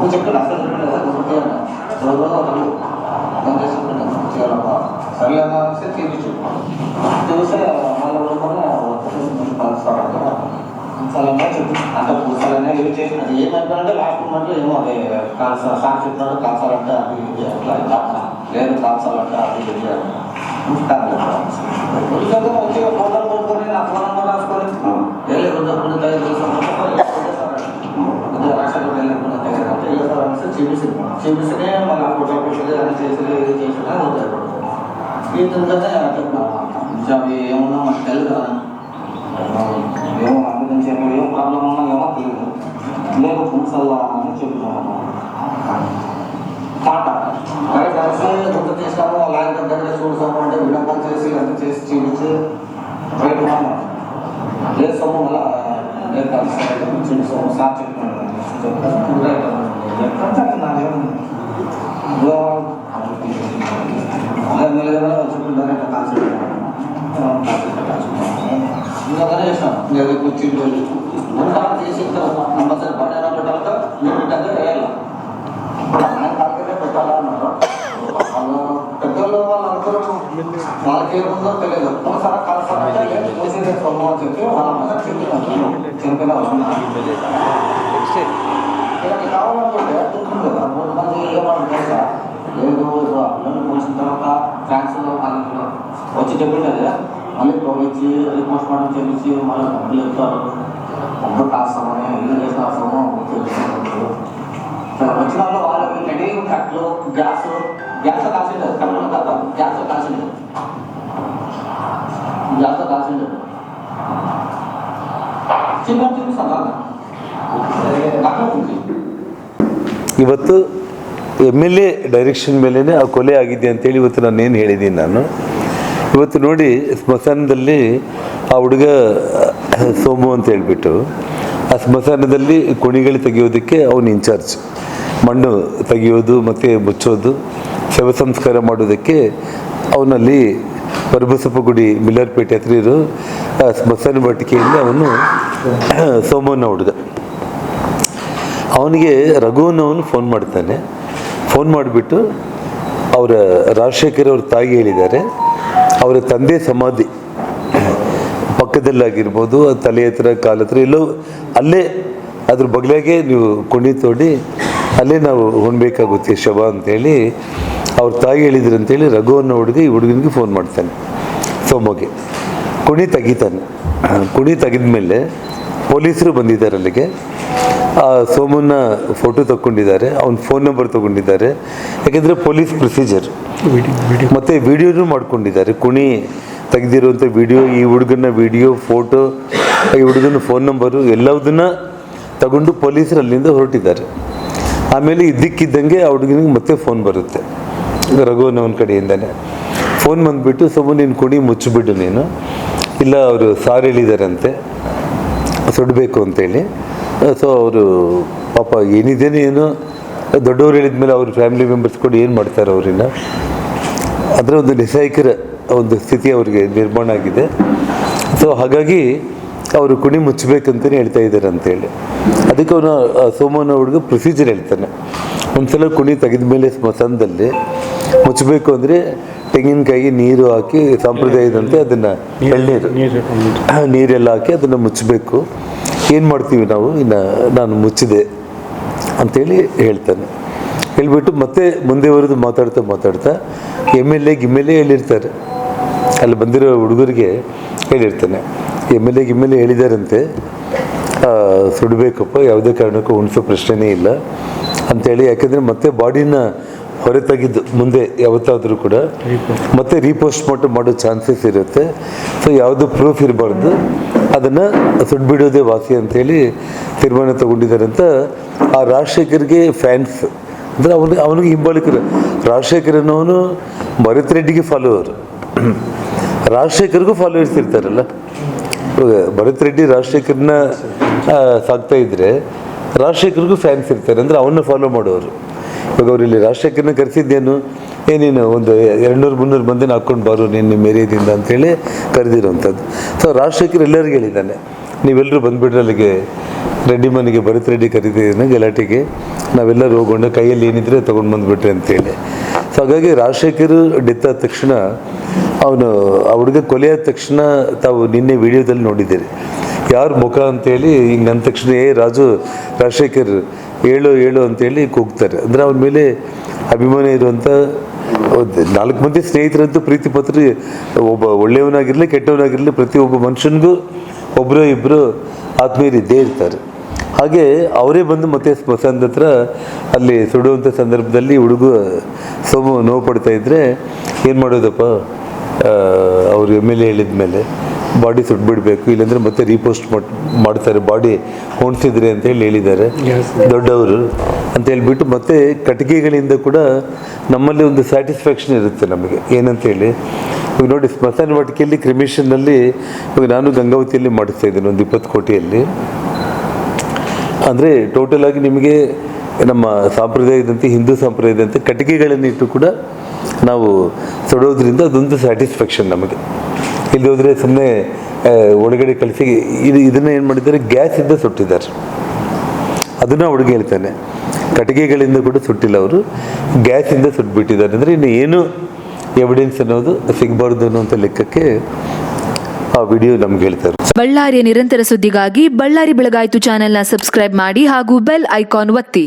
aku cekal asal dari kemudian kalau nanti siapa saya nama saya Tibicu itu saya malam mana waktu salah macam ada pusalannya itu cek ada yang mana last month yang ada kalsa sakit ada kalsa ada dia lain kalsa ada dia mustahil itu kan macam modal modal ini apa nama sekolah ele benar-benar dari sekolah ada rasa benar-benar dari itu orang cibisnya malah foto-foto ada చేసిన itu tentangnya ada jadi yang nama sekali yang aku dan siapa yang problem orang yang mati mereka pun salah macam kata kayak saya untuk sekarang lain dari source sama ada bilang kan saya cincin right mana dia semua malah dia tak cincin semua satu sudah kata kenal yang dua ada nilai cukup dari kata Enggak ada ya, enggak ada kucing dulu. Mana ada sih kalau nama saya pada orang berkata, ini kita ada ya lah. Mana kalau kita berkata mana? Kalau betul orang kalau market untuk terlihat, kalau salah kalau salah aja, mesti semua jadi orang macam cincin orang. Kalau kita orang berkata, itu kan bukan dia orang biasa. Dia tu lalu mesti terkata cancel orang itu. Oci double ada. Malah provinsi, repost mana provinsi malah beliau tu tas sama ni, ini tas sama betul. Kalau macam mana orang ini kalau gas kasih dah, kalau nak tahu gas kasih dah. Cuma sama lah. Apa mungkin? ಇವತ್ತು MLA direction ಮೇಲೇ ಆ ಕೊಲೆ ಆಗಿದೆ ಅಂತೇಳಿ ಇವತ್ತು ನಾನೇನು ಹೇಳಿದ್ದೀನಿ ನಾನು ಇವತ್ತು ನೋಡಿ ಸ್ಮಶಾನದಲ್ಲಿ ಆ ಹುಡುಗ ಸೋಮು ಅಂತ ಹೇಳ್ಬಿಟ್ಟು ಆ ಸ್ಮಶಾನದಲ್ಲಿ ಕುಣಿಗಳು ತೆಗೆಯೋದಕ್ಕೆ ಅವನು ಇನ್ಚಾರ್ಜ್ ಮಣ್ಣು ತೆಗೆಯೋದು ಮತ್ತು ಮುಚ್ಚೋದು ಶವ ಸಂಸ್ಕಾರ ಮಾಡೋದಕ್ಕೆ ಅವನಲ್ಲಿ ಪರಬಸಪ್ಪ ಗುಡಿ ಮಿಲ್ಲರ್ಪೇಟೆ ಹತ್ರ ಇರೋ ಸ್ಮಶಾನ ವಾಟಿಕೆಯಲ್ಲಿ ಅವನು ಸೋಮುನ ಹುಡುಗ ಅವನಿಗೆ ರಘುವನ್ನವನು ಫೋನ್ ಮಾಡ್ತಾನೆ ಫೋನ್ ಮಾಡಿಬಿಟ್ಟು ಅವರ ರಾಜಶೇಖರ್ ಅವ್ರ ತಾಯಿ ಹೇಳಿದ್ದಾರೆ ಅವರ ತಂದೆ ಸಮಾಧಿ ಪಕ್ಕದಲ್ಲಾಗಿರ್ಬೋದು ತಲೆ ಹತ್ರ ಕಾಲ ಹತ್ರ ಎಲ್ಲೋ ಅಲ್ಲೇ ಅದ್ರ ಬಗ್ಲಾಗೆ ನೀವು ಕುಣಿ ತೋಡಿ ಅಲ್ಲೇ ನಾವು ಹೊಣಬೇಕಾಗುತ್ತೆ ಶವ ಅಂತೇಳಿ ಅವ್ರ ತಾಯಿ ಹೇಳಿದ್ರು ಅಂತೇಳಿ ರಘುವನ್ನ ಹುಡುಗ ಈ ಹುಡುಗನಿಗೆ ಫೋನ್ ಮಾಡ್ತಾನೆ ಸೋಮಗೆ ಕುಣಿ ತೆಗಿತಾನೆ ಕುಣಿ ತೆಗೆದ್ಮೇಲೆ ಪೊಲೀಸರು ಬಂದಿದ್ದಾರೆ ಅಲ್ಲಿಗೆ ಆ ಸೋಮನ್ನ ಫೋಟೋ ತಗೊಂಡಿದ್ದಾರೆ ಅವನ ಫೋನ್ ನಂಬರ್ ತೊಗೊಂಡಿದ್ದಾರೆ ಯಾಕೆಂದರೆ ಪೊಲೀಸ್ ಪ್ರೊಸೀಜರ್ ಮತ್ತು ವಿಡಿಯೋನೂ ಮಾಡ್ಕೊಂಡಿದ್ದಾರೆ ಕುಣಿ ತೆಗೆದಿರುವಂಥ ವಿಡಿಯೋ ಈ ಹುಡುಗನ ವಿಡಿಯೋ ಫೋಟೋ ಈ ಹುಡುಗನ ಫೋನ್ ನಂಬರು ಎಲ್ಲದನ್ನ ತಗೊಂಡು ಪೊಲೀಸರು ಅಲ್ಲಿಂದ ಹೊರಟಿದ್ದಾರೆ ಆಮೇಲೆ ಇದ್ದಕ್ಕಿದ್ದಂಗೆ ಆ ಹುಡುಗನಿಗೆ ಮತ್ತೆ ಫೋನ್ ಬರುತ್ತೆ ರಘುವನ್ನವನ ಕಡೆಯಿಂದನೇ ಫೋನ್ ಬಂದುಬಿಟ್ಟು ಸೋಮು ನೀನು ಕುಣಿ ಮುಚ್ಚಿಬಿಟ್ಟು ನೀನು ಇಲ್ಲ ಅವರು ಸಾರು ಹೇಳಿದಾರಂತೆ ಸುಡಬೇಕು ಅಂತೇಳಿ ಸೊ ಅವರು ಪಾಪ ಏನಿದೇನೆ ಏನೋ ದೊಡ್ಡವ್ರು ಹೇಳಿದ್ಮೇಲೆ ಅವ್ರ ಫ್ಯಾಮಿಲಿ ಮೆಂಬರ್ಸ್ ಕೂಡ ಏನು ಮಾಡ್ತಾರೆ ಅವ್ರನ್ನ ಅದರ ಒಂದು ನಿಸ್ಸಹಾಯಕರ ಒಂದು ಸ್ಥಿತಿ ಅವ್ರಿಗೆ ನಿರ್ಮಾಣ ಆಗಿದೆ ಸೊ ಹಾಗಾಗಿ ಅವರು ಕುಣಿ ಮುಚ್ಚಬೇಕಂತಲೇ ಹೇಳ್ತಾ ಇದ್ದಾರೆ ಅಂತೇಳಿ ಅದಕ್ಕೆ ಅವನು ಸೋಮನ ಹುಡುಗ ಪ್ರೊಸೀಜರ್ ಹೇಳ್ತಾನೆ ಒಂದ್ಸಲ ಕುಣಿ ತೆಗೆದ ಮೇಲೆ ಸ್ಮಶಾನದಲ್ಲಿ ಮುಚ್ಚಬೇಕು ಅಂದರೆ ತೆಂಗಿನಕಾಯಿ ನೀರು ಹಾಕಿ ಸಂಪ್ರದಾಯದಂತೆ ಅದನ್ನು ನೀರೆಲ್ಲ ಹಾಕಿ ಅದನ್ನು ಮುಚ್ಚಬೇಕು ಏನು ಮಾಡ್ತೀವಿ ನಾವು ಇನ್ನು ನಾನು ಮುಚ್ಚಿದೆ ಅಂಥೇಳಿ ಹೇಳ್ತಾನೆ ಹೇಳ್ಬಿಟ್ಟು ಮತ್ತೆ ಮುಂದೆವರೆದು ಮಾತಾಡ್ತಾ MLA ಹೇಳಿರ್ತಾರೆ ಅಲ್ಲಿ ಬಂದಿರೋ ಹುಡುಗರಿಗೆ ಹೇಳಿರ್ತಾನೆ MLA ಹೇಳಿದಾರಂತೆ ಸುಡಬೇಕಪ್ಪ ಯಾವುದೇ ಕಾರಣಕ್ಕೂ ಉಣಿಸೋ ಪ್ರಶ್ನೆನೇ ಇಲ್ಲ ಅಂಥೇಳಿ ಯಾಕೆಂದರೆ ಮತ್ತೆ ಬಾಡಿನ ಹೊರ ತೆಗೆದು ಮುಂದೆ ಯಾವತ್ತಾದರೂ ಕೂಡ ಮತ್ತೆ ರೀಪೋಸ್ಟ್ ಮಾಡೋ ಚಾನ್ಸಸ್ ಇರುತ್ತೆ ಸೊ ಯಾವುದು ಪ್ರೂಫ್ ಇರಬಾರ್ದು ಅದನ್ನು ಸುಟ್ಬಿಡೋದೇ ವಾಸಿ ಅಂತೇಳಿ ತೀರ್ಮಾನ ತಗೊಂಡಿದ್ದಾರೆ ಅಂತ ಆ ರಾಜಶೇಖರ್ಗೆ ಫ್ಯಾನ್ಸ್ ಅಂದರೆ ಅವನಿಗೆ ಹಿಂಬಾಲಿಕರು ರಾಜಶೇಖರನವನು ಭರತ್ ರೆಡ್ಡಿಗೆ ಫಾಲೋವರ್ ರಾಜಶೇಖರ್ಗೂ ಫಾಲೋವರ್ಸ್ ಇರ್ತಾರಲ್ಲ ಭರತ್ ರೆಡ್ಡಿ ರಾಜಶೇಖರ್ನ ಸಾಕ್ತಾ ಇದ್ರೆ ರಾಜಶೇಖರ್ಗೂ ಫ್ಯಾನ್ಸ್ ಇರ್ತಾರೆ ಅಂದರೆ ಅವನ್ನ ಫಾಲೋ ಮಾಡೋರು ಇವಾಗ ಅವ್ರು ಇಲ್ಲಿ ರಾಜಶೇಖರ್ನ ಕರೆಸಿದ್ದೇನು ಏನೇನು ಒಂದು 200-300 ಮಂದಿನ ಹಾಕ್ಕೊಂಡು ಬಾರು ನೀನು ನಿಮ್ಮ ಏರಿಯಾದಿಂದ ಅಂತೇಳಿ ಕರೆದಿರೋವಂಥದ್ದು ಸೊ ರಾಜಶೇಖರ್ ಎಲ್ಲರಿಗೂ ಹೇಳಿದ್ದಾನೆ ನೀವೆಲ್ಲರೂ ಬಂದುಬಿಡ್ರಿ ಅಲ್ಲಿಗೆ ರೆಡ್ಡಿ ಮನೆಗೆ ಭರತ್ ರೆಡ್ಡಿ ಕರೀತಿದ್ದೇನೆ ಗಲಾಟೆಗೆ, ನಾವೆಲ್ಲರೂ ಹೋಗೋಣ, ಕೈಯಲ್ಲಿ ಏನಿದ್ರೆ ತೊಗೊಂಡು ಬಂದುಬಿಟ್ರಿ ಅಂತೇಳಿ. ಸೊ ಹಾಗಾಗಿ ರಾಜಶೇಖರ್ ಡೆತ್ ಆದ ತಕ್ಷಣ ಅವನು ಆ ಹುಡುಗ ಕೊಲೆ ಆದ ತಕ್ಷಣ ತಾವು ನಿನ್ನೆ ವಿಡಿಯೋದಲ್ಲಿ ನೋಡಿದ್ದೀರಿ ಯಾರ ಮುಖ ಅಂತೇಳಿ ಹಿಂಗೆ ಅಂದ ತಕ್ಷಣ ರಾಜು ರಾಜಶೇಖರ್ ಹೇಳು ಅಂತೇಳಿ ಕೂಗ್ತಾರೆ. ಅಂದರೆ ಅವನ ಮೇಲೆ ಅಭಿಮಾನ ಇರುವಂಥ 4 ಮಂದಿ ಸ್ನೇಹಿತರಂತೂ ಪ್ರೀತಿ ಪತ್ರ, ಒಬ್ಬ ಒಳ್ಳೆಯವನಾಗಿರಲಿ ಕೆಟ್ಟವನಾಗಿರಲಿ ಪ್ರತಿಯೊಬ್ಬ ಮನುಷ್ಯನಿಗೂ ಒಬ್ಬರು ಇಬ್ಬರು ಆತ್ಮೀಯರು ಇದ್ದೇ ಇರ್ತಾರೆ. ಹಾಗೆ ಅವರೇ ಬಂದು ಮತ್ತೆ ಸ್ಮಶಾನದ ಹತ್ರ ಅಲ್ಲಿ ಸುಡುವಂಥ ಸಂದರ್ಭದಲ್ಲಿ ಹುಡುಗ ಸೋಮು ನೋವು ಪಡ್ತಾ ಇದ್ದರೆ ಏನು ಮಾಡೋದಪ್ಪ, ಅವರು MLA ಹೇಳಿದ ಮೇಲೆ ಬಾಡಿ ಸುಟ್ಬಿಡ್ಬೇಕು, ಇಲ್ಲಾಂದರೆ ಮತ್ತೆ ರೀಪೋಸ್ಟ್ ಮಾಡ್ತಾರೆ, ಬಾಡಿ ಹೊಣ್ಸಿದ್ರಿ ಅಂತೇಳಿ ಹೇಳಿದ್ದಾರೆ ದೊಡ್ಡವರು ಅಂತ ಹೇಳ್ಬಿಟ್ಟು. ಮತ್ತೆ ಕಟ್ಟಿಗೆಗಳಿಂದ ಕೂಡ ನಮ್ಮಲ್ಲಿ ಒಂದು ಸ್ಯಾಟಿಸ್ಫ್ಯಾಕ್ಷನ್ ಇರುತ್ತೆ ನಮಗೆ, ಏನಂತೇಳಿ ಇವಾಗ ನೋಡಿ ಸ್ಮಶಾನ ವಾಟಿಕೆಯಲ್ಲಿ ಕ್ರಿಮಿಷನ್ನಲ್ಲಿ ಇವಾಗ ನಾನು ಗಂಗಾವತಿಯಲ್ಲಿ ಮಾಡಿಸ್ತಾ ಇದ್ದೀನಿ ಒಂದು 20 ಕೋಟಿಯಲ್ಲಿ. ಅಂದರೆ ಟೋಟಲ್ ಆಗಿ ನಿಮಗೆ ನಮ್ಮ ಸಂಪ್ರದಾಯದಂತೆ ಹಿಂದೂ ಸಂಪ್ರದಾಯದಂತೆ ಕಟ್ಟಿಗೆಗಳನ್ನಿಟ್ಟು ಕೂಡ ನಾವು ಸುಡೋದ್ರಿಂದ ಅದೊಂದು ಸ್ಯಾಟಿಸ್ಫ್ಯಾಕ್ಷನ್ ನಮಗೆ. ಇಲ್ಲಿ ಹೋದರೆ ಸುಮ್ಮನೆ ಒಳಗಡೆ ಕಳಿಸಿ ಇದನ್ನು ಏನು ಮಾಡಿದ್ದಾರೆ, ಗ್ಯಾಸಿಂದ ಸುಟ್ಟಿದ್ದಾರೆ. ಅದನ್ನು ಹುಡುಗ ಹೇಳ್ತಾನೆ, ಕಟ್ಟಿಗೆಗಳಿಂದ ಕೂಡ ಸುಟ್ಟಿಲ್ಲ, ಅವರು ಗ್ಯಾಸಿಂದ ಸುಟ್ಬಿಟ್ಟಿದ್ದಾರೆ. ಅಂದರೆ ಇನ್ನು ಏನು ಎವಿಡೆನ್ಸ್ ಅನ್ನೋದು ಸಿಗಬಾರ್ದು ಅನ್ನೋಂಥ ಲೆಕ್ಕಕ್ಕೆ ಆ ವಿಡಿಯೋ ನಮ್ಗೆ ಹೇಳ್ತಾರೆ. ಬಳ್ಳಾರಿಯ ನಿರಂತರ ಸುದ್ದಿಗಾಗಿ ಬಳ್ಳಾರಿ ಬೆಳಗಾಯಿತು ಚಾನೆಲ್ನ ಸಬ್ಸ್ಕ್ರೈಬ್ ಮಾಡಿ ಹಾಗೂ ಬೆಲ್ ಐಕಾನ್ ಒತ್ತಿ.